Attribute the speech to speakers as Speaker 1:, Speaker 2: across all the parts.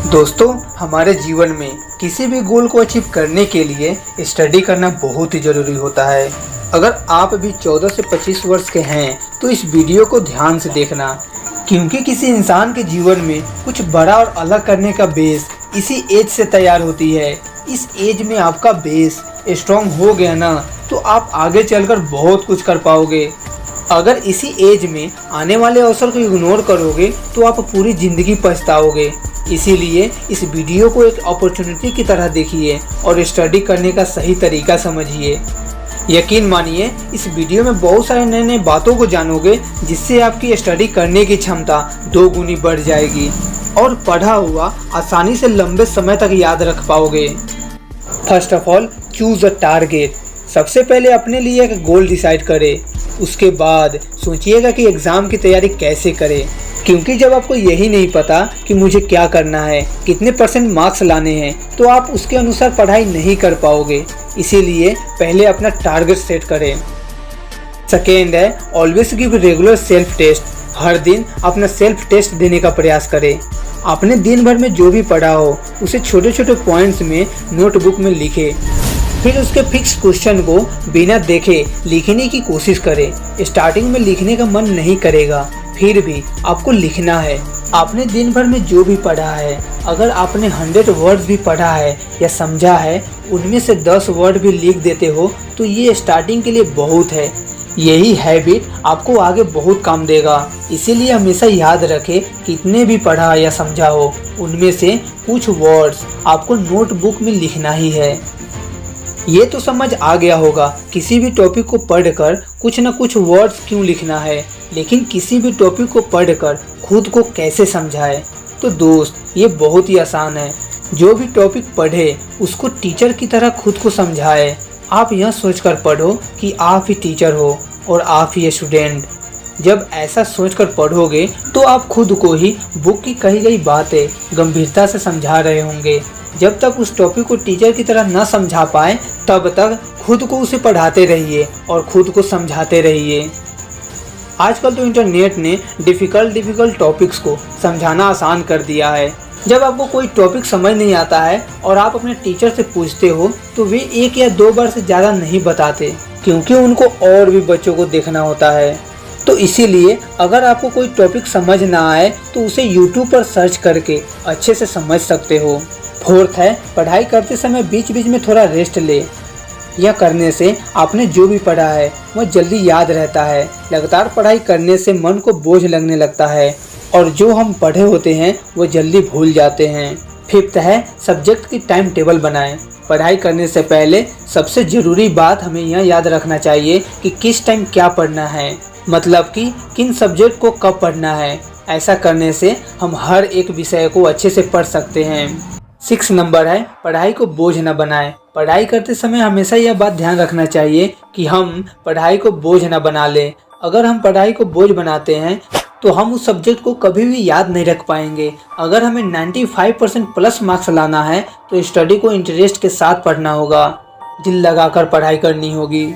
Speaker 1: दोस्तों, हमारे जीवन में किसी भी गोल को अचीव करने के लिए स्टडी करना बहुत ही ज़रूरी होता है। अगर आप भी 14 से 25 वर्ष के हैं तो इस वीडियो को ध्यान से देखना, क्योंकि किसी इंसान के जीवन में कुछ बड़ा और अलग करने का बेस इसी एज से तैयार होती है। इस एज में आपका बेस स्ट्रॉन्ग हो गया ना, तो आप आगे चलकर बहुत कुछ कर पाओगे। अगर इसी एज में आने वाले अवसर को इग्नोर करोगे तो आप पूरी ज़िंदगी पछताओगे। इसीलिए इस वीडियो को एक अपॉर्चुनिटी की तरह देखिए और स्टडी करने का सही तरीका समझिए। यकीन मानिए, इस वीडियो में बहुत सारे नए नए बातों को जानोगे, जिससे आपकी स्टडी करने की क्षमता 2 गुनी बढ़ जाएगी और पढ़ा हुआ आसानी से लंबे समय तक याद रख पाओगे। First of all, choose a target. सबसे पहले अपने लिए एक गोल डिसाइड करें। उसके बाद सोचिएगा कि एग्ज़ाम की तैयारी कैसे करें, क्योंकि जब आपको यही नहीं पता कि मुझे क्या करना है, कितने % मार्क्स लाने हैं, तो आप उसके अनुसार पढ़ाई नहीं कर पाओगे। इसीलिए पहले अपना टारगेट सेट करें। सेकेंड है, always give regular self test. हर दिन अपना सेल्फ टेस्ट देने का प्रयास करें। आपने दिन भर में जो भी पढ़ा हो उसे छोटे छोटे पॉइंट्स में नोटबुक में लिखें। फिर उसके फिक्स क्वेश्चन को बिना देखे लिखने की कोशिश करें। स्टार्टिंग में लिखने का मन नहीं करेगा, फिर भी आपको लिखना है। आपने दिन भर में जो भी पढ़ा है, अगर आपने 100 वर्ड्स भी पढ़ा है या समझा है, उनमें से 10 वर्ड भी लिख देते हो तो ये स्टार्टिंग के लिए बहुत है। यही हैबिट आपको आगे बहुत काम देगा। इसीलिए हमेशा याद रखें, कितने भी पढ़ा या समझा हो, उनमें से कुछ वर्ड्स आपको नोटबुक में लिखना ही है। ये तो समझ आ गया होगा किसी भी टॉपिक को पढ़कर कुछ न कुछ वर्ड्स क्यों लिखना है, लेकिन किसी भी टॉपिक को पढ़कर खुद को कैसे समझाएं। तो दोस्त, ये बहुत ही आसान है। जो भी टॉपिक पढ़े उसको टीचर की तरह खुद को समझाएं। आप यह सोचकर पढ़ो कि आप ही टीचर हो और आप ही स्टूडेंट। जब ऐसा सोचकर पढ़ोगे तो आप खुद को ही बुक की कही गई बातें गंभीरता से समझा रहे होंगे। जब तक उस टॉपिक को टीचर की तरह न समझा पाए, तब तक खुद को उसे पढ़ाते रहिए और खुद को समझाते रहिए। आजकल तो इंटरनेट ने डिफ़िकल्ट टॉपिक्स को समझाना आसान कर दिया है। जब आपको कोई टॉपिक समझ नहीं आता है और आप अपने टीचर से पूछते हो, तो वे 1 या 2 बार से ज़्यादा नहीं बताते, क्योंकि उनको और भी बच्चों को देखना होता है। तो इसीलिए अगर आपको कोई टॉपिक समझ ना आए तो उसे यूट्यूब पर सर्च करके अच्छे से समझ सकते हो। फोर्थ है, पढ़ाई करते समय बीच बीच में थोड़ा रेस्ट ले। यह करने से आपने जो भी पढ़ा है वह जल्दी याद रहता है। लगातार पढ़ाई करने से मन को बोझ लगने लगता है और जो हम पढ़े होते हैं वो जल्दी भूल जाते हैं। फिफ्थ है, सब्जेक्ट की टाइम टेबल बनाएं। पढ़ाई करने से पहले सबसे ज़रूरी बात हमें यह याद रखना चाहिए कि किस टाइम क्या पढ़ना है, मतलब कि किन सब्जेक्ट को कब पढ़ना है। ऐसा करने से हम हर एक विषय को अच्छे से पढ़ सकते हैं। 6 नंबर है, पढ़ाई को बोझ न बनाएं। पढ़ाई करते समय हमेशा यह बात ध्यान रखना चाहिए कि हम पढ़ाई को बोझ न बना लें। अगर हम पढ़ाई को बोझ बनाते हैं तो हम उस सब्जेक्ट को कभी भी याद नहीं रख पाएंगे। अगर हमें 95% प्लस मार्क्स लाना है तो स्टडी को इंटरेस्ट के साथ पढ़ना होगा, दिल लगाकर पढ़ाई करनी होगी।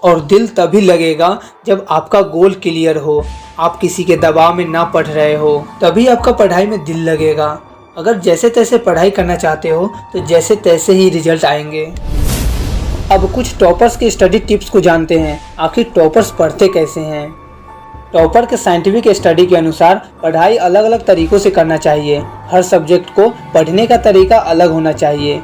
Speaker 1: और दिल तभी लगेगा जब आपका गोल क्लियर हो, आप किसी के दबाव में ना पढ़ रहे हो, तभी आपका पढ़ाई में दिल लगेगा। अगर जैसे तैसे पढ़ाई करना चाहते हो तो जैसे तैसे ही रिजल्ट आएंगे। अब कुछ टॉपर्स के स्टडी टिप्स को जानते हैं। आखिर टॉपर्स पढ़ते कैसे हैं? टॉपर के साइंटिफिक स्टडी के अनुसार पढ़ाई अलग अलग तरीक़ों से करना चाहिए। हर सब्जेक्ट को पढ़ने का तरीका अलग होना चाहिए।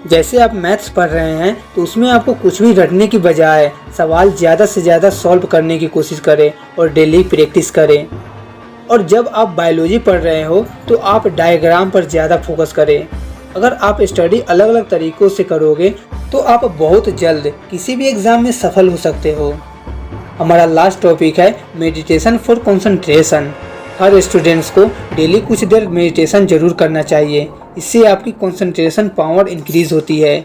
Speaker 1: जैसे आप मैथ्स पढ़ रहे हैं तो उसमें आपको कुछ भी रटने की बजाय सवाल ज़्यादा से ज़्यादा सॉल्व करने की कोशिश करें और डेली प्रैक्टिस करें। और जब आप बायोलॉजी पढ़ रहे हो तो आप डायग्राम पर ज़्यादा फोकस करें। अगर आप स्टडी अलग अलग तरीक़ों से करोगे तो आप बहुत जल्द किसी भी एग्ज़ाम में सफल हो सकते हो। हमारा लास्ट टॉपिक है meditation for concentration. Her students को डेली कुछ देर मेडिटेशन ज़रूर करना चाहिए। इससे आपकी कंसंट्रेशन पावर इंक्रीज़ होती है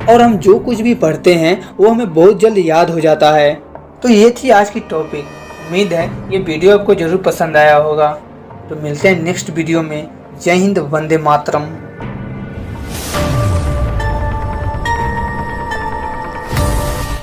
Speaker 1: और हम जो कुछ भी पढ़ते हैं वो हमें बहुत जल्द याद हो जाता है। तो ये थी आज की टॉपिक। उम्मीद है ये वीडियो आपको ज़रूर पसंद आया होगा। तो मिलते हैं नेक्स्ट वीडियो में। जय हिंद, वंदे मातरम।